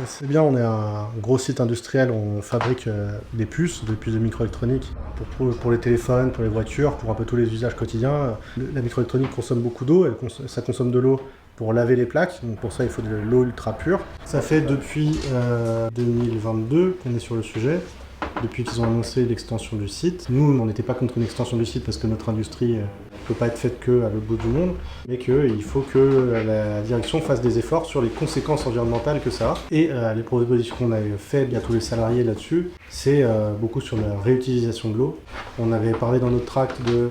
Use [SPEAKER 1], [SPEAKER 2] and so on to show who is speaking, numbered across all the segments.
[SPEAKER 1] C'est bien, on est un gros site industriel, on fabrique des puces de microélectronique pour les téléphones, pour les voitures, pour un peu tous les usages quotidiens. La microélectronique consomme beaucoup d'eau, ça consomme de l'eau pour laver les plaques, donc pour ça il faut de l'eau ultra pure. Ça fait depuis 2022 qu'on est sur le sujet, depuis qu'ils ont annoncé l'extension du site. Nous, on n'était pas contre une extension du site parce que notre industrie ne peut pas être faite qu'à l'autre bout du monde, mais qu'il faut que la direction fasse des efforts sur les conséquences environnementales que ça a. Et les propositions qu'on avait faites à tous les salariés là-dessus, c'est beaucoup sur la réutilisation de l'eau. On avait parlé dans notre tract de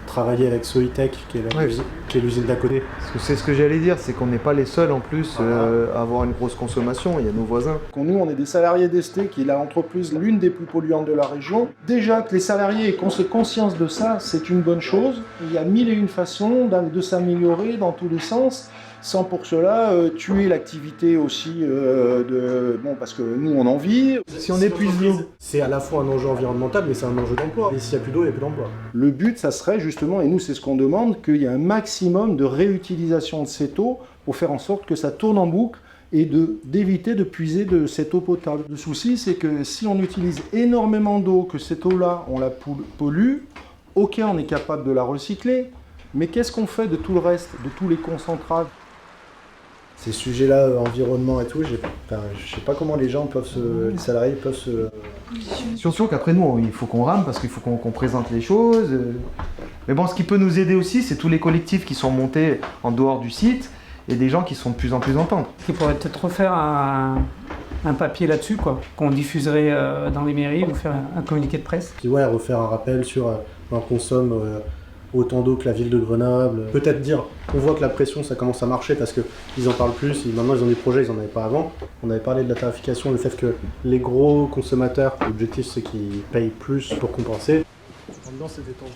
[SPEAKER 1] travailler avec Soitec, qui est l'usine d'à côté.
[SPEAKER 2] Parce que c'est ce que j'allais dire, c'est qu'on n'est pas les seuls en plus à avoir une grosse consommation, il y a nos voisins.
[SPEAKER 3] Quand nous, on est des salariés d'Este, qui est l'entreprise l'une des plus polluantes de la région. Déjà que les salariés aient conscience de ça, c'est une bonne chose. Il y a mille et une façons de s'améliorer dans tous les sens, sans pour cela tuer l'activité aussi parce que nous, on en vit.
[SPEAKER 2] Si on épuise l'eau,
[SPEAKER 1] c'est à la fois un enjeu environnemental, mais c'est un enjeu d'emploi. Et s'il n'y a plus d'eau, il n'y a plus d'emploi.
[SPEAKER 3] Le but, ça serait justement, et nous, c'est ce qu'on demande, qu'il y ait un maximum de réutilisation de cette eau pour faire en sorte que ça tourne en boucle et d'éviter de puiser de cette eau potable. Le souci, c'est que si on utilise énormément d'eau, que cette eau-là, on la pollue, ok, on est capable de la recycler, mais qu'est-ce qu'on fait de tout le reste, de tous les concentrats?
[SPEAKER 1] Ces sujets-là, environnement et tout, je sais pas comment les salariés peuvent se...
[SPEAKER 2] Surtout qu'après nous, il faut qu'on rame parce qu'il faut qu'on présente les choses. Mais bon, ce qui peut nous aider aussi, c'est tous les collectifs qui sont montés en dehors du site et des gens qui sont de plus en plus entendants.
[SPEAKER 4] Il faudrait peut-être refaire un papier là-dessus, quoi, qu'on diffuserait dans les mairies, ou faire un communiqué de presse.
[SPEAKER 1] Puis ouais, refaire un rappel sur on consomme autant d'eau que la ville de Grenoble. Peut-être dire, on voit que la pression, ça commence à marcher parce qu'ils en parlent plus. Maintenant, ils ont des projets, ils n'en avaient pas avant. On avait parlé de la tarification, le fait que les gros consommateurs, l'objectif, c'est qu'ils payent plus pour compenser. En dedans, c'est détendu.